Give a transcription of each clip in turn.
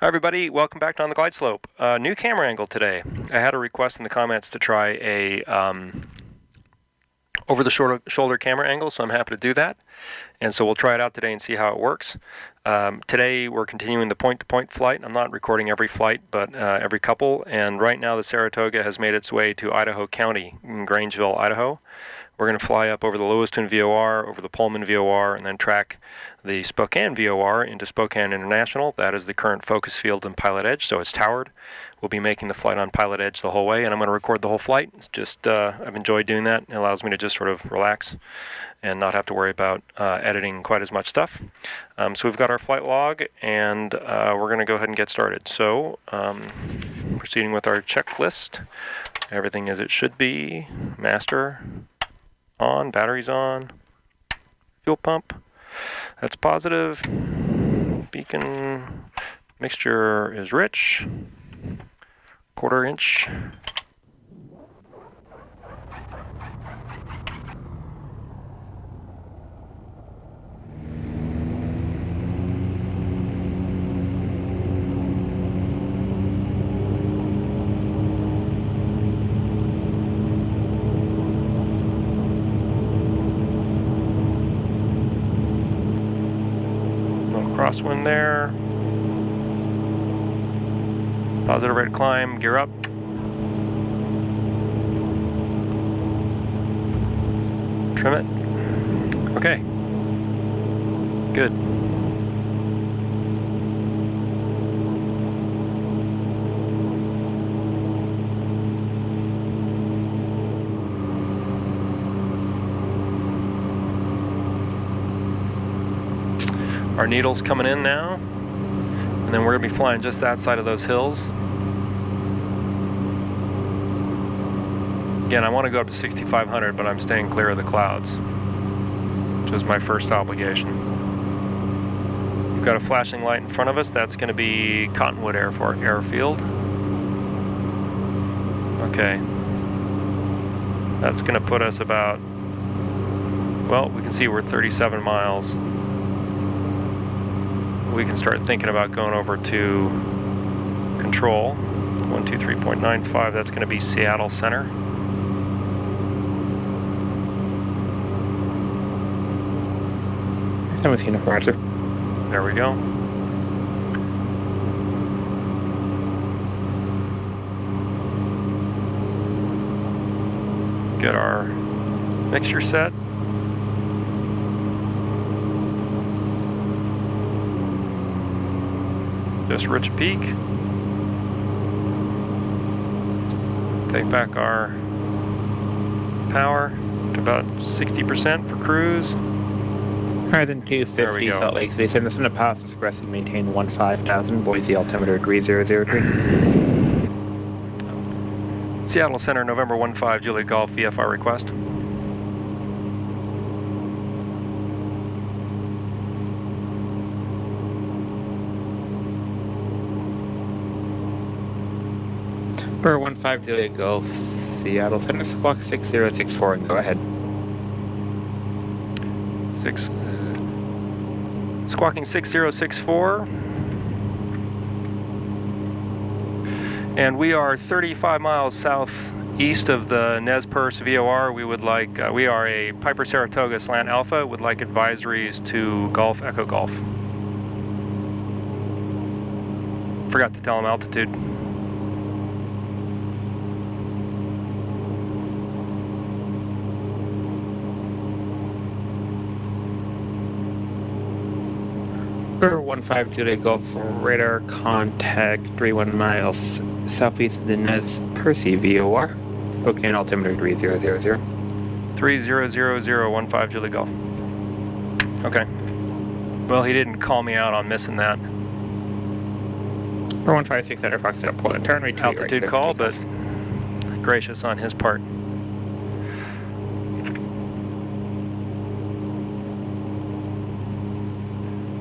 Hi everybody, welcome back to On the Glide Slope. New camera angle today. I had a request in the comments to try a over-the-shoulder camera angle, so I'm happy to do that. And so we'll try it out today and see how it works. Today we're continuing the point-to-point flight. I'm not recording every flight, but every couple. And right now the Saratoga has made its way to Idaho County in Grangeville, Idaho. We're going to fly up over the Lewiston VOR, over the Pullman VOR, and then track the Spokane VOR into Spokane International. That is the current focus field in Pilot Edge, so it's towered. We'll be making the flight on Pilot Edge the whole way, and I'm going to record the whole flight. It's just, I've enjoyed doing that. It allows me to just sort of relax and not have to worry about editing quite as much stuff. So we've got our flight log, and we're going to go ahead and get started. So proceeding with our checklist, everything as it should be. Master on, batteries on, fuel pump, that's positive, beacon mixture is rich, 1/4 inch. Crosswind there. Positive rate of climb, gear up. Trim it. Okay. Good. Our needle's coming in now, and then we're going to be flying just that side of those hills. Again, I want to go up to 6,500, but I'm staying clear of the clouds, which is my first obligation. We've got a flashing light in front of us. That's going to be Cottonwood Airfield. Okay. That's going to put us about, well, we can see we're 37 miles. We can start thinking about going over to control. 123.95, that's going to be Seattle Center. I'm with you, Roger. There we go. Get our mixture set. Just rich peak. Take back our power to about 60% for cruise. Higher than 250 Salt Lake City. Send us in a pass express and maintain 15,000. Boise altimeter 3003. Seattle Center, November 15, Juliet Golf, VFR request. For 15 Juliet Golf, Seattle Center, squawk 6064 and go ahead. Squawking 6064. And we are 35 miles southeast of the Nez Perce VOR. We would like, we are a Piper Saratoga Slant Alpha, would like advisories to Golf Echo Golf. Forgot to tell them altitude. For 15 Juliet Golf, radar contact 31 miles southeast of the Nez Perce VOR. Spokane altimeter 3000. 3000, 15 Juliet Golf. Okay. Well, he didn't call me out on missing that. For 156 Center, Fox at point. Turn right to altitude right, call, but gracious on his part.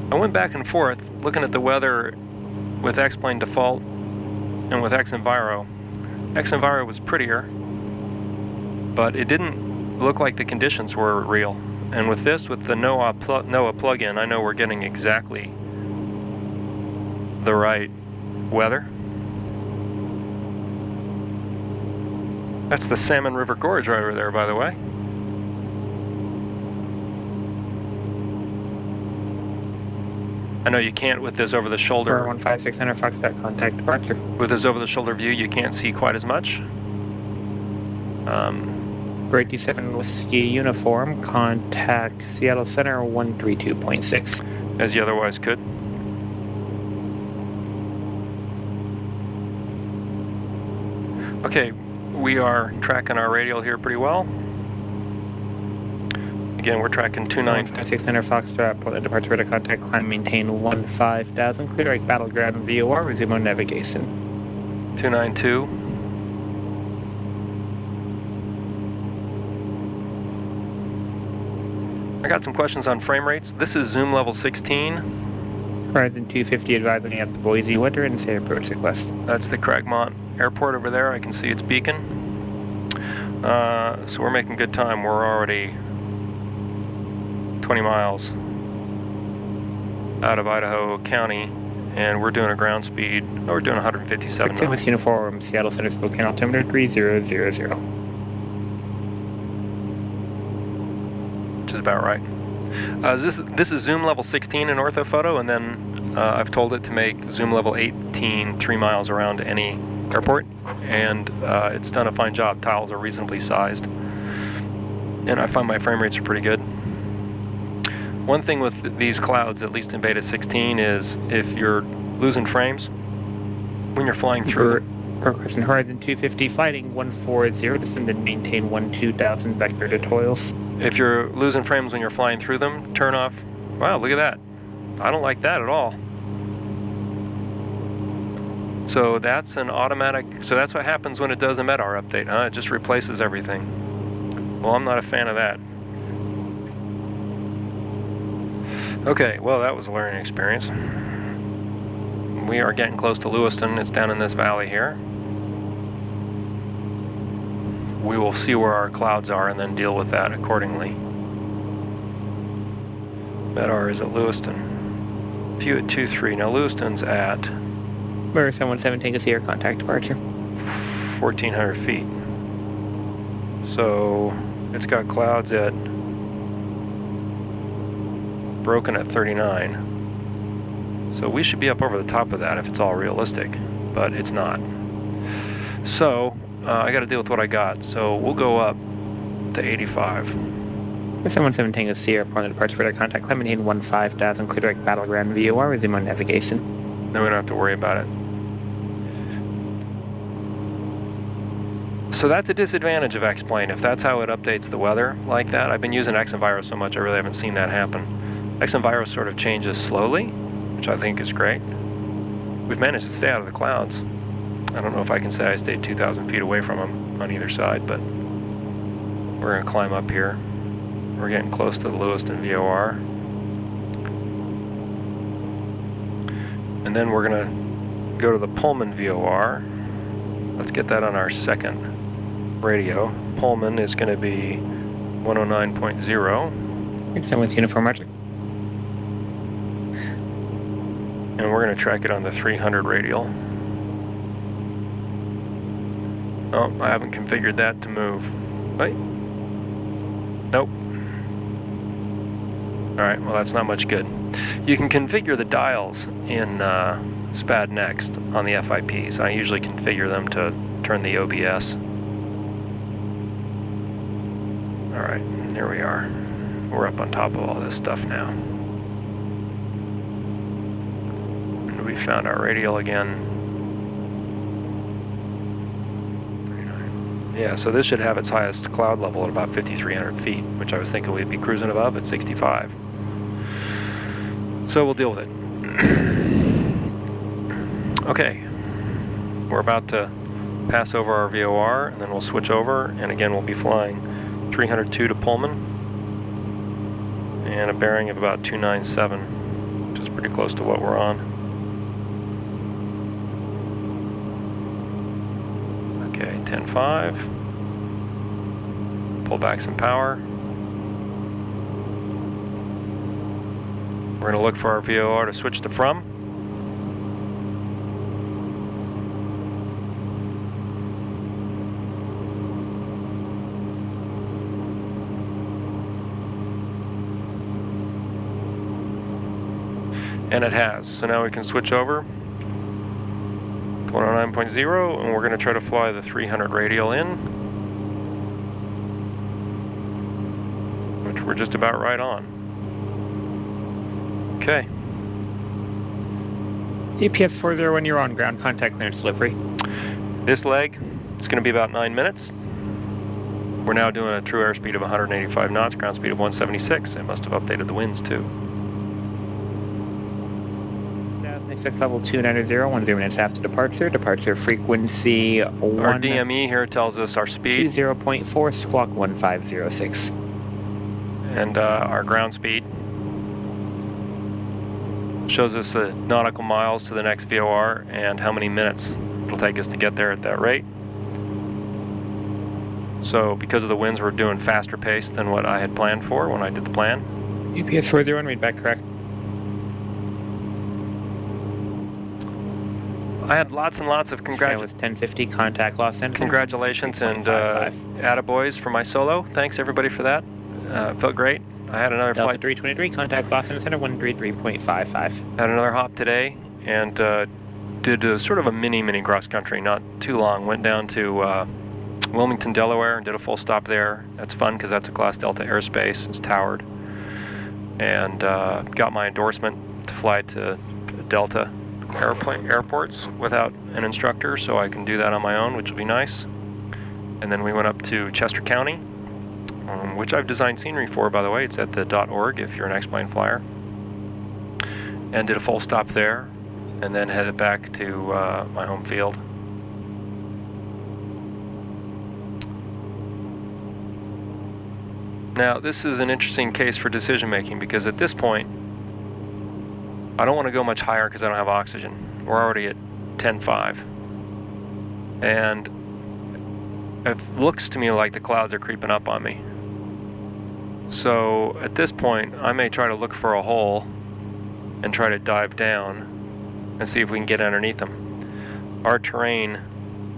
I went back and forth looking at the weather with X-Plane default and with X-Enviro. X-Enviro was prettier, but it didn't look like the conditions were real. And with this, with the NOAA plugin, I know we're getting exactly the right weather. That's the Salmon River Gorge right over there, by the way. I know you can't with this over-the-shoulder. 15600 Foxtrot, contact departure. With this over-the-shoulder view, you can't see quite as much. Grade 27 Whiskey Uniform, contact Seattle Center 132.6. As you otherwise could. Okay, we are tracking our radial here pretty well. Again, we're tracking 600 Foxtrot, Portland departure radar contact, climb maintain 15,000, clear like battleground VOR, resume on navigation. 292. I got some questions on frame rates. This is zoom level 16. Horizon 250 advising at the Boise Winter and say approach request. That's the Cragmont Airport over there. I can see its beacon. So we're making good time. We're already 20 miles out of Idaho County, and we're doing a ground speed. Oh, we're doing 157 knots. With uniform, Seattle Center, Spokane, altimeter 3000. Which is about right. This is zoom level 16 in orthophoto, and then I've told it to make zoom level 18 3 miles around any airport, and it's done a fine job. Tiles are reasonably sized, and I find my frame rates are pretty good. One thing with these clouds, at least in beta 16, is if you're losing frames when you're flying through them. Question Horizon 250, fighting 140, descend and maintain 12,000 vector to toils. If you're losing frames when you're flying through them, turn off. Wow, look at that. I don't like that at all. So that's an automatic, so that's what happens when it does a MEDAR update, huh? It just replaces everything. Well, I'm not a fan of that. Okay, well, that was a learning experience. We are getting close to Lewiston. It's down in this valley here. We will see where our clouds are and then deal with that accordingly. MEDAR is at Lewiston. View at 23. Now Lewiston's at Mirror 717 Tango Sierra, contact departure. 1,400 feet. So it's got clouds at Broken at 39. So we should be up over the top of that if it's all realistic, but it's not. So I got to deal with what I got. So we'll go up to 85. 717 Tango Sierra, Portland departure radar contact, climb maintain 15,000, clear direct battleground VOR, resume on navigation. Then we don't have to worry about it. So that's a disadvantage of X-Plane. If that's how it updates the weather like that, I've been using XenViro so much I really haven't seen that happen. XenViro sort of changes slowly, which I think is great. We've managed to stay out of the clouds. I don't know if I can say I stayed 2,000 feet away from them on either side, but we're going to climb up here. We're getting close to the Lewiston VOR. And then we're going to go to the Pullman VOR. Let's get that on our second radio. Pullman is going to be 109.0. Same with uniform Archer. And we're going to track it on the 300 radial. Oh, I haven't configured that to move. Wait. Nope. Alright, well that's not much good. You can configure the dials in SPAD Next on the FIPs. I usually configure them to turn the OBS. Alright, here we are. We're up on top of all this stuff now. And we found our radial again. Yeah, so this should have its highest cloud level at about 5,300 feet, which I was thinking we'd be cruising above at 65. So we'll deal with it. Okay, we're about to pass over our VOR, and then we'll switch over, and again we'll be flying 302 to Pullman, and a bearing of about 297, which is pretty close to what we're on. Okay, 10.5. Pull back some power. We're going to look for our VOR to switch to from. And it has. So now we can switch over to 109.0, and we're going to try to fly the 300 radial in, which we're just about right on. Okay. EPS 401, you're on ground contact clearance delivery. This leg, it's going to be about 9 minutes. We're now doing a true airspeed of 185 knots, ground speed of 176. It must have updated the winds too. Level 290, 1 0 minutes after departure. Departure frequency 1. Our DME here tells us our speed. 20.4, squawk 1506. And our ground speed shows us nautical miles to the next VOR and how many minutes it'll take us to get there at that rate. So because of the winds, we're doing faster pace than what I had planned for when I did the plan. UPS 401, read back correct. I had lots and lots of was 1050, contact Los Angeles. congratulations and attaboys for my solo. Thanks everybody for that. Felt great. I had another Delta flight. 323, contact Los Angeles Center 133.55. Had another hop today and did sort of a mini cross country, not too long. Went down to Wilmington, Delaware, and did a full stop there. That's fun because that's a Class Delta airspace. It's towered. And got my endorsement to fly to Delta airports without an instructor, so I can do that on my own, which will be nice. And then we went up to Chester County, which I've designed scenery for, by the way. It's at the .org if you're an X-Plane flyer. And did a full stop there, and then headed back to my home field. Now, this is an interesting case for decision making because at this point, I don't want to go much higher because I don't have oxygen. We're already at 10.5. And it looks to me like the clouds are creeping up on me. So at this point, I may try to look for a hole and try to dive down and see if we can get underneath them. Our terrain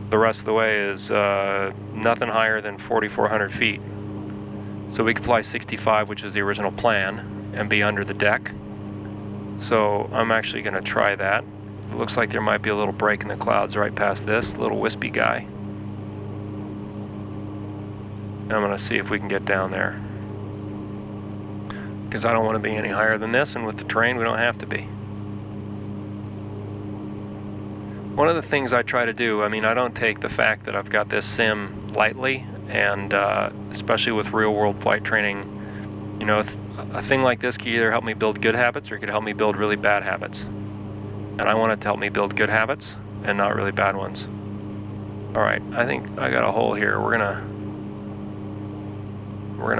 the rest of the way is nothing higher than 4,400 feet. So we can fly 65, which is the original plan, and be under the deck. So I'm actually going to try that. It looks like there might be a little break in the clouds right past this little wispy guy. And I'm going to see if we can get down there. Because I don't want to be any higher than this, and with the terrain we don't have to be. One of the things I try to do, I mean, I don't take the fact that I've got this sim lightly, and especially with real-world flight training, you know, a thing like this can either help me build good habits or it could help me build really bad habits. And I want it to help me build good habits and not really bad ones. Alright, I think I got a hole here. We're gonna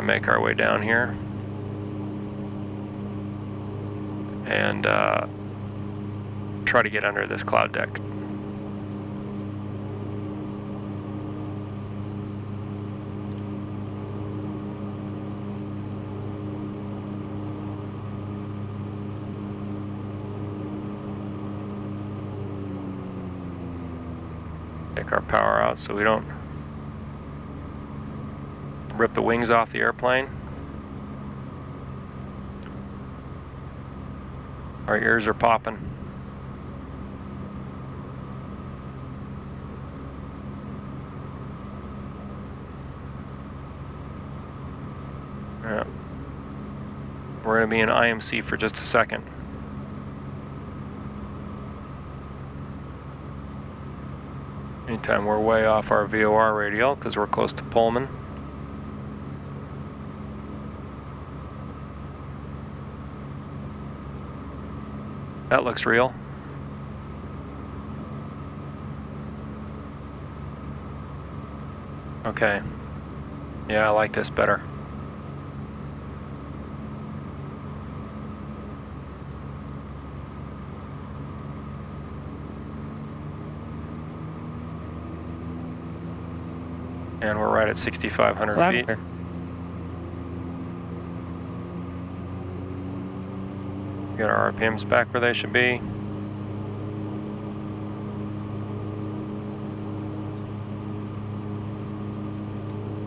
make our way down here. And try to get under this cloud deck. Take our power out so we don't rip the wings off the airplane. Our ears are popping. Yeah. We're going to be in IMC for just a second. Anytime we're way off our VOR radial because we're close to Pullman. That looks real. Okay. Yeah, I like this better. And we're right at 6,500 feet. Get our RPMs back where they should be.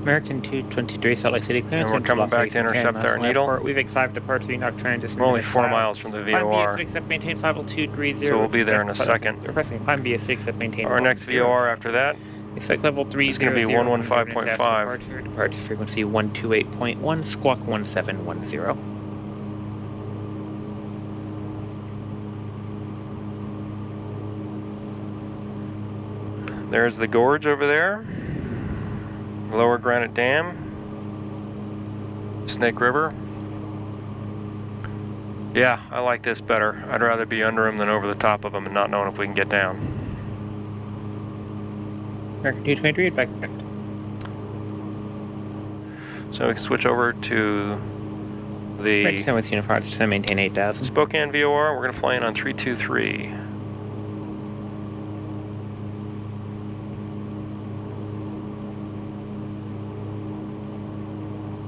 American 223, Salt Lake City, clearance. And we're into coming Los back to Angeles, intercept our needle. Airport. We've 5 departs, we knock trying to We're only 4 miles from the VOR. Except maintain 50230. So we'll be there in a second. Requesting climb BS6 except maintain. Our next VOR after that Expect level 3. is going to be 115.5. Departure frequency 128.1, squawk 1710. There's the gorge over there. Lower Granite Dam. Snake River. Yeah, I like this better. I'd rather be under them than over the top of them and not knowing if we can get down. American 223, back. So we can switch over to the with Unified, just maintain 8,000. Spokane VOR. We're going to fly in on 323.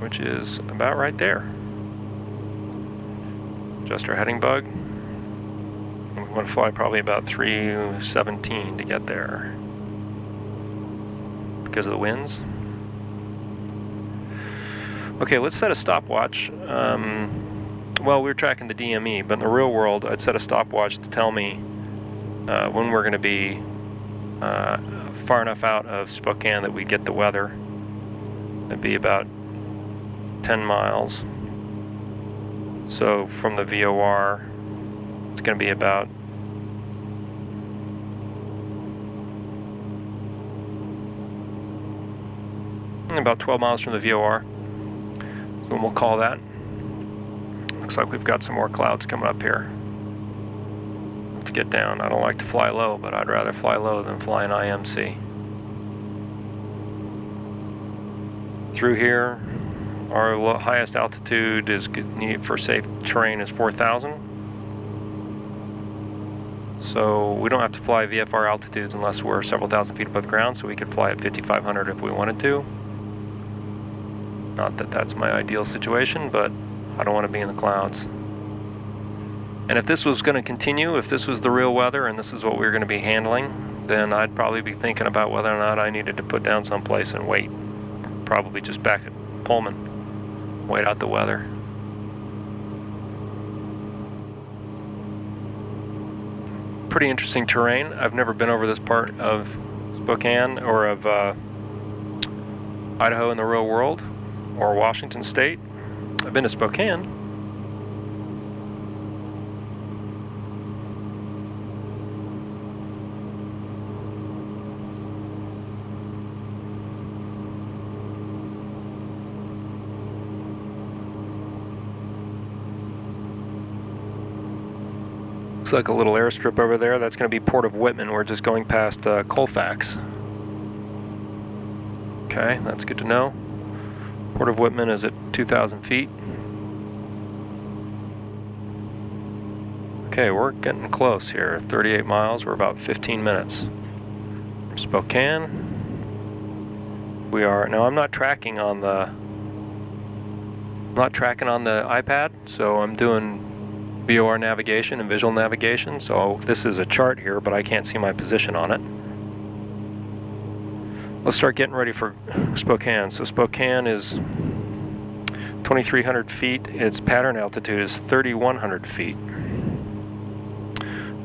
Which is about right there. Adjust our heading bug. We want to fly probably about 317 to get there because of the winds. Okay, let's set a stopwatch. Well, we're tracking the DME, but in the real world, I'd set a stopwatch to tell me when we're going to be far enough out of Spokane that we get the weather. It'd be about 10 miles. So from the VOR, it's going to be about about 12 miles from the VOR. So we'll call that. Looks like we've got some more clouds coming up here. Let's get down. I don't like to fly low, but I'd rather fly low than fly an IMC. Through here, our highest altitude is needed for safe terrain is 4,000. So we don't have to fly VFR altitudes unless we're several thousand feet above the ground, so we could fly at 5,500 if we wanted to. Not that that's my ideal situation, but I don't want to be in the clouds. And if this was going to continue, if this was the real weather and this is what we were going to be handling, then I'd probably be thinking about whether or not I needed to put down someplace and wait. Probably just back at Pullman. Wait out the weather. Pretty interesting terrain. I've never been over this part of Spokane or of Idaho in the real world or Washington State. I've been to Spokane. Looks like a little airstrip over there. That's going to be Port of Whitman. We're just going past Colfax. Okay, that's good to know. Port of Whitman is at 2,000 feet. Okay, we're getting close here. 38 miles. We're about 15 minutes from Spokane. We are now. I'm not tracking on the iPad, so I'm doing VOR navigation and visual navigation. So this is a chart here, but I can't see my position on it. Let's start getting ready for Spokane. So Spokane is 2,300 feet. Its pattern altitude is 3,100 feet.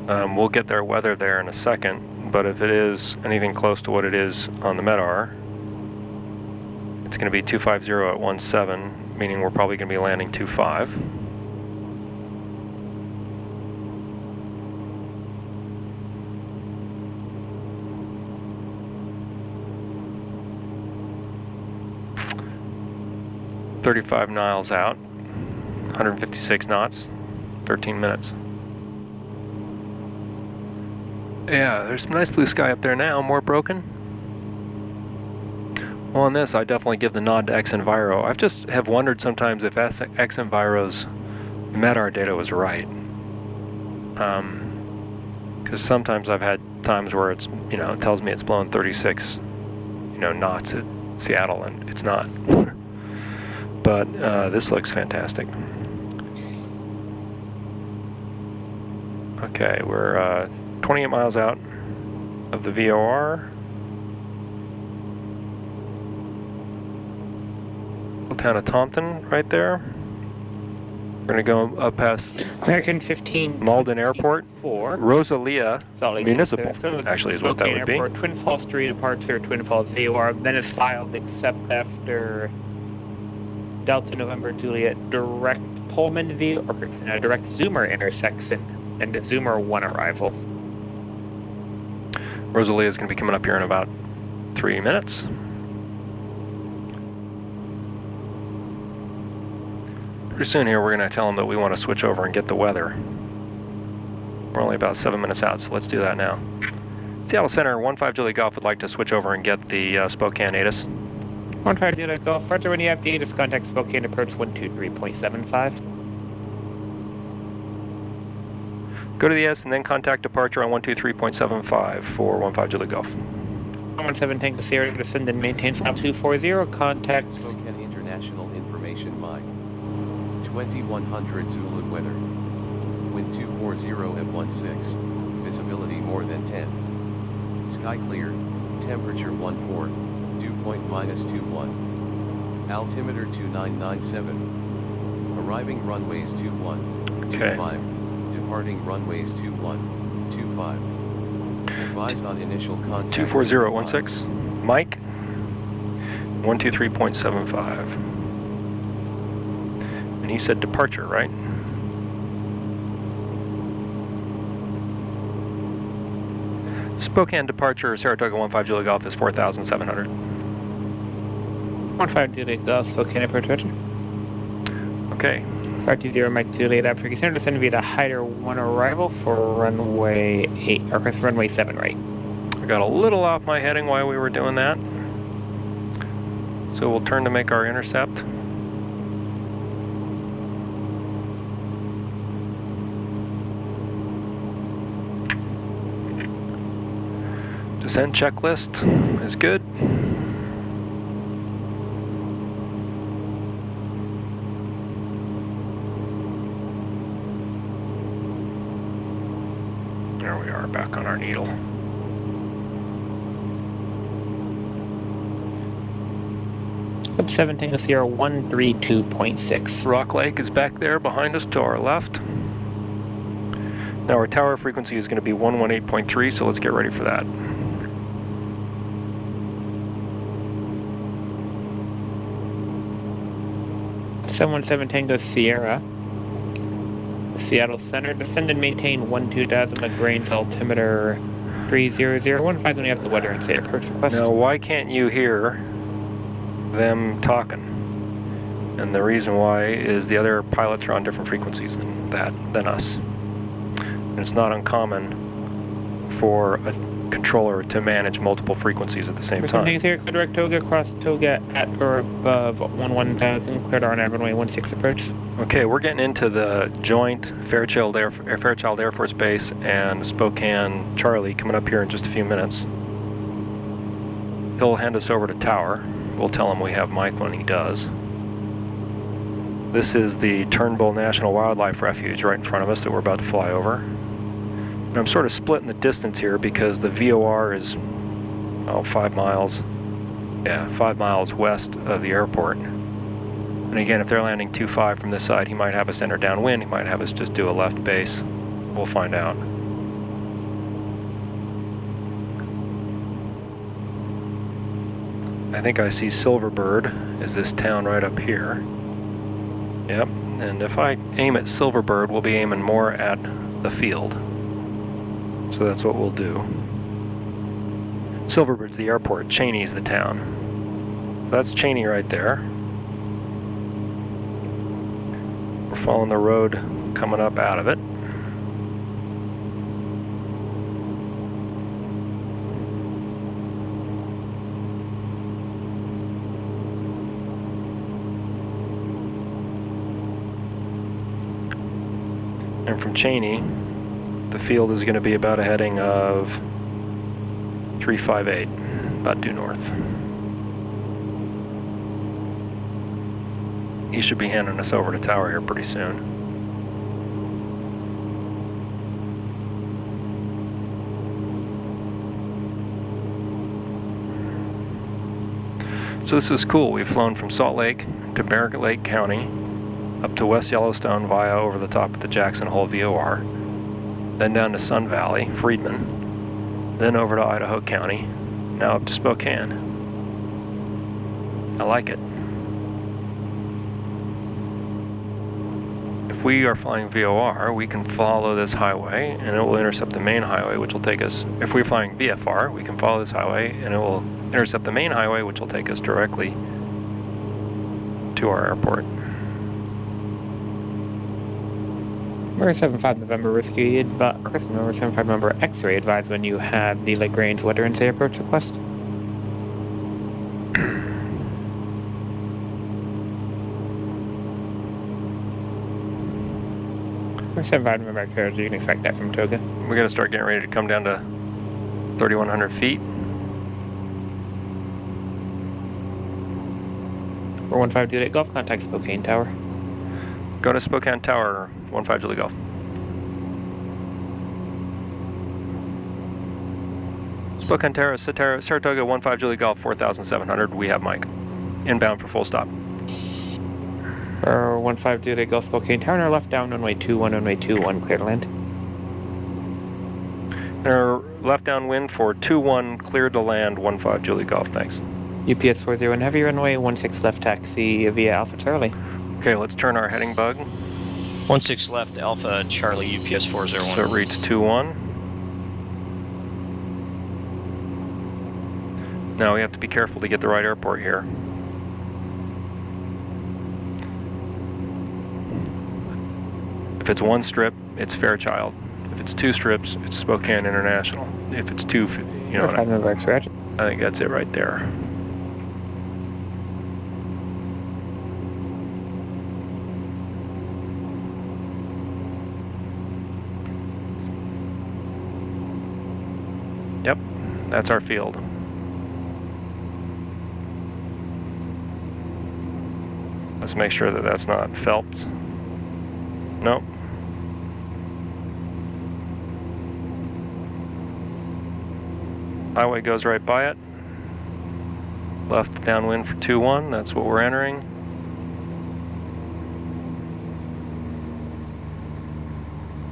We'll get their weather there in a second, but if it is anything close to what it is on the MEDAR, it's going to be 250 at 17, meaning we're probably going to be landing 25. $35 miles out, 156 knots, 13 minutes. Yeah, there's some nice blue sky up there now, more broken. Well, on this, I definitely give the nod to XEnviro. I just have wondered sometimes if XEnviro's MEDAR data was right. Because sometimes I've had times where it's, it tells me it's blowing 36, knots at Seattle, and it's not. But this looks fantastic. Okay, we're 28 miles out of the VOR. Little town of Taunton right there. We're going to go up past American 15. Malden Airport. 4. Rosalia Salt Lake Municipal, City, actually, is what that would be. Airport, Twin Falls 3 departure, Twin Falls VOR, then is filed except after Delta November Juliet direct Pullman VOR, or direct Zoomer intersection, and the Zoomer 1 arrival. Rosalia is going to be coming up here in about 3 minutes. Pretty soon here we're going to tell them that we want to switch over and get the weather. We're only about 7 minutes out, so let's do that now. Seattle Center, 15 Juliet Golf would like to switch over and get the Spokane ATIS. 15 Juliet Golf, Roger, when you have the ATIS, contact Spokane approach 123.75. Go to the S and then contact departure on 123.75 for 15 Juliet Golf. 17 Tango Sierra, descend and maintain flight 240, contact Spokane International Information Mike. 2100 Zulu weather. Wind 240 at 16. Visibility more than 10. Sky clear. Temperature 14. Dew point -21. Altimeter 2997. Arriving runways 21. Okay. 25. Departing runways 21. 25. Advise on initial contact. 240 at 16. Mike, 123.75. And he said departure, right? Spokane departure, Saratoga 15 Juliet Golf is 4,700. 15 Juliet Golf, Spokane approach. Okay. 520 Mike Juliet, Africa Center, descend via the Hyder 1 arrival for runway 8, or runway 7 right. I got a little off my heading while we were doing that. So we'll turn to make our intercept. Descent checklist is good. There we are, back on our needle. Up 7 Tango Sierra 132.6. Rock Lake is back there behind us to our left. Now our tower frequency is going to be 118.3, so let's get ready for that. 717 Tango Sierra. Seattle Center, descend and maintain 12,000 Lagrange altimeter 3001. When you have the weather and state approach request. Now, why can't you hear them talking? And the reason why is the other pilots are on different frequencies than us. And it's not uncommon for a controller to manage multiple frequencies at the same time. Here, direct Toga, across Toga at or above 1000, cleared our runway 16 approach. Okay, we're getting into the joint Fairchild Air Force Base and Spokane Charlie coming up here in just a few minutes. He'll hand us over to tower. We'll tell him we have Mike when he does. This is the Turnbull National Wildlife Refuge right in front of us that we're about to fly over. And I'm sort of splitting the distance here because the VOR is 5 miles. Yeah, 5 miles west of the airport. And again, if they're landing 25 from this side, he might have us enter downwind. He might have us just do a left base. We'll find out. I think I see Silverbird is this town right up here. Yep, and if I aim at Silverbird, we'll be aiming more at the field. So that's what we'll do. Silverbird's the airport, Cheney's the town. So that's Cheney right there. We're following the road coming up out of it. And from Cheney, the field is going to be about a heading of 358, about due north. He should be handing us over to tower here pretty soon. So this is cool. We've flown from Salt Lake to Barrett Lake County, up to West Yellowstone via over the top of the Jackson Hole VOR, then down to Sun Valley, Friedman, then over to Idaho County, now up to Spokane. I like it. If we are flying VOR, we can follow this highway and it will intercept the main highway, which will take us, if we're flying VFR, we can follow this highway and it will intercept the main highway, which will take us directly to our airport. Number 75 November Rescue Number 75 November X-ray advise when you have the Lagrange Veterans Day approach request. Number 75 November X-ray, you can expect that from Toga. We're going to start getting ready to come down to 3,100 feet. Number 15 Juliet Golf, contact Spokane Tower. Go to Spokane Tower, 15 Julie Golf. Spokane Tower, Saratoga, 15 Julie Golf, 4,700. We have Mike. Inbound for full stop. Or 15 Juliet Golf, Spokane Tower, and our left down runway 21, runway 21, clear to land. Our left downwind for 21, cleared to land, 15 Julie Golf, thanks. UPS 401 heavy runway 16 left taxi via Alpha Charlie. Okay, let's turn our heading bug. 16 left, Alpha Charlie, UPS 401. So it reads 21. Now we have to be careful to get the right airport here. If it's one strip, it's Fairchild. If it's two strips, it's Spokane International. If it's two, you know, I think that's it right there. Yep, that's our field. Let's make sure that that's not Phelps. Nope. Highway goes right by it. Left downwind for 21, that's what we're entering.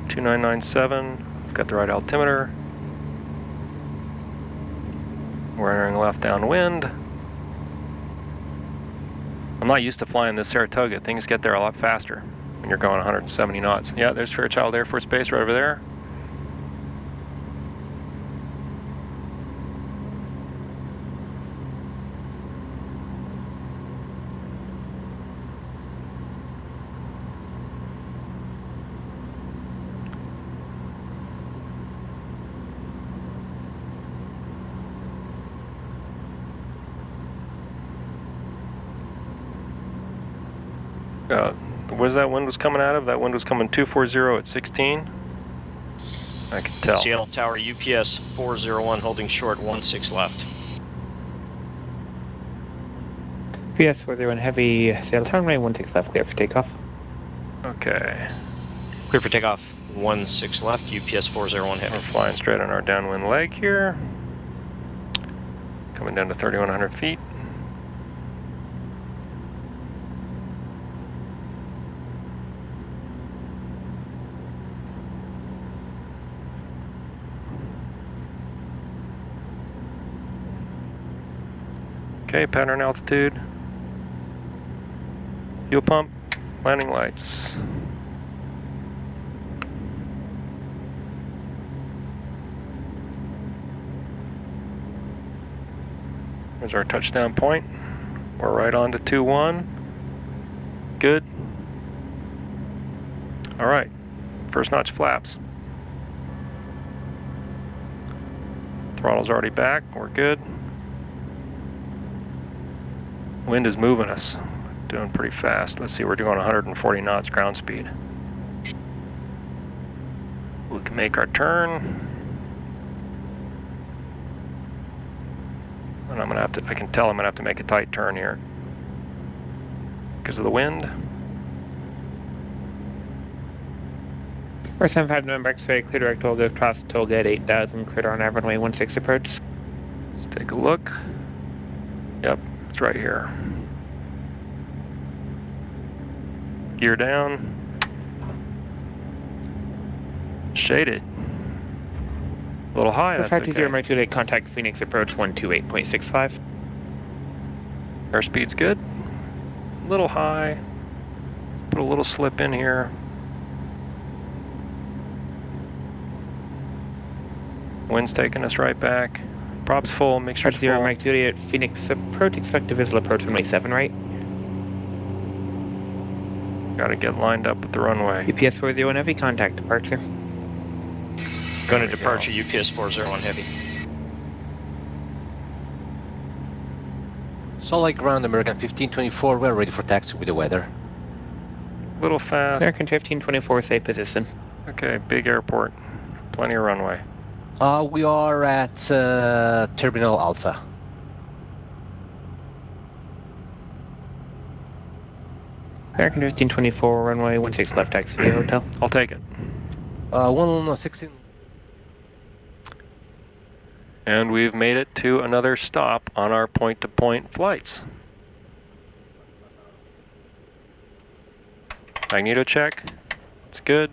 (2997), I've got the right altimeter. We're entering left downwind. I'm not used to flying this Saratoga. Things get there a lot faster when you're going 170 knots. Yeah, there's Fairchild Air Force Base right over there. Where's that wind was coming out of? That wind was coming 240 at 16. I can tell. Seattle Tower, UPS 401, holding short, 16 left. UPS 401 heavy, Seattle Tower, runway 16 left, clear for takeoff. Okay. Clear for takeoff, 16 left, UPS 401 heavy. We're flying straight on our downwind leg here. Coming down to 3,100 feet. Okay, pattern altitude. Fuel pump, landing lights. There's our touchdown point. We're right on to 2-1. Good. All right, first notch flaps. Throttle's already back, we're good. Wind is moving us, doing pretty fast. Let's see, we're doing 140 knots ground speed. We can make our turn. And I'm gonna have to, I can tell I'm gonna have to make a tight turn here because of the wind. 475 November X-ray, clear direct Tolga, across Tolga at 8,000, clear on runway 16 approach. Let's take a look. Yep. It's right here. Gear down. Shaded. A little high, that's okay. 520 Mike Juliet, contact Phoenix approach 128.65. Airspeed's good. A little high. Let's put a little slip in here. Wind's taking us right back. Prop's full, mixture's full. 50 Mike Juliet, Phoenix approach, expect to visual approach 127 right. Gotta get lined up with the runway. UPS 401 Heavy, contact departure. Going to departure UPS 401 Heavy. Salt Lake Ground, American 1524, we're ready for taxi with the weather. Little fast. American 1524, safe position. Okay, big airport. Plenty of runway. We are at Terminal Alpha. American 1524, runway 16 left, taxi to the hotel. I'll take it. 116. And we've made it to another stop on our point-to-point flights. Magneto check. It's good.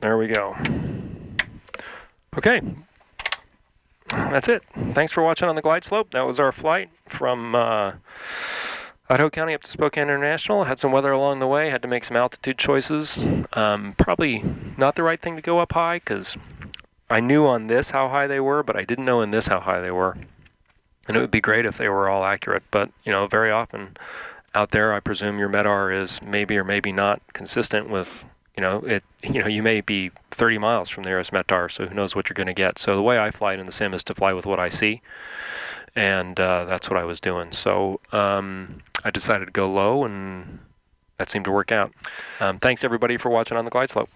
There we go. Okay. That's it. Thanks for watching on the glide slope. That was our flight from Idaho County up to Spokane International. Had some weather along the way. Had to make some altitude choices. Probably not the right thing to go up high because I knew on this how high they were, but I didn't know in this how high they were. And it would be great if they were all accurate, but you know, very often out there, I presume your MEDAR is maybe or maybe not consistent with, you may be 30 miles from the nearest METAR, so who knows what you're going to get. So the way I fly it in the sim is to fly with what I see, and that's what I was doing. So I decided to go low, and that seemed to work out. Thanks everybody for watching on the glide slope.